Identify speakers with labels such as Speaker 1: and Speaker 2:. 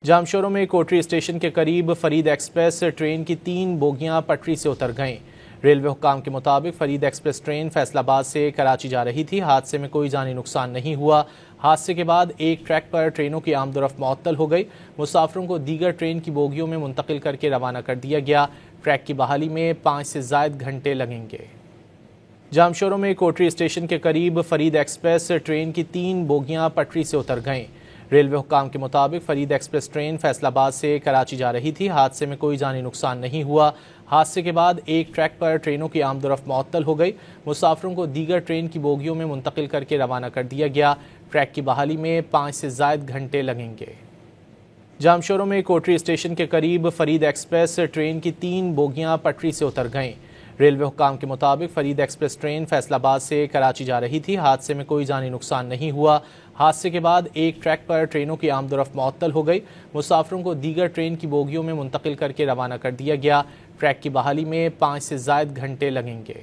Speaker 1: جامشورو میں کوٹری اسٹیشن کے قریب فرید ایکسپریس ٹرین کی 3 بوگیاں پٹری سے اتر گئیں۔ ریلوے حکام کے مطابق فرید ایکسپریس ٹرین فیصل آباد سے کراچی جا رہی تھی۔ حادثے میں کوئی جانی نقصان نہیں ہوا۔ حادثے کے بعد ایک ٹریک پر ٹرینوں کی آمد و رفت معطل ہو گئی۔ مسافروں کو دیگر ٹرین کی بوگیوں میں منتقل کر کے روانہ کر دیا گیا۔ ٹریک کی بحالی میں 5 سے زائد گھنٹے لگیں گے۔ جامشورو میں کوٹری اسٹیشن کے قریب فرید ایکسپریس ٹرین کی 3 بوگیاں پٹری سے اتر گئیں۔ ریلوے حکام کے مطابق فرید ایکسپریس ٹرین فیصل آباد سے کراچی جا رہی تھی۔ حادثے میں کوئی جانی نقصان نہیں ہوا۔ حادثے کے بعد ایک ٹریک پر ٹرینوں کی آمد و رفت معطل ہو گئی۔ مسافروں کو دیگر ٹرین کی بوگیوں میں منتقل کر کے روانہ کر دیا گیا۔ ٹریک کی بحالی میں 5 سے زائد گھنٹے لگیں گے۔ جامشورو میں کوٹری اسٹیشن کے قریب فرید ایکسپریس ٹرین کی 3 بوگیاں پٹری سے اتر گئیں۔ ریلوے حکام کے مطابق فرید ایکسپریس ٹرین فیصل آباد سے کراچی جا رہی تھی۔ حادثے میں کوئی جانی نقصان نہیں ہوا۔ حادثے کے بعد ایک ٹریک پر ٹرینوں کی آمد و رفت معطل ہو گئی۔ مسافروں کو دیگر ٹرین کی بوگیوں میں منتقل کر کے روانہ کر دیا گیا۔ ٹریک کی بحالی میں 5 سے زائد گھنٹے لگیں گے۔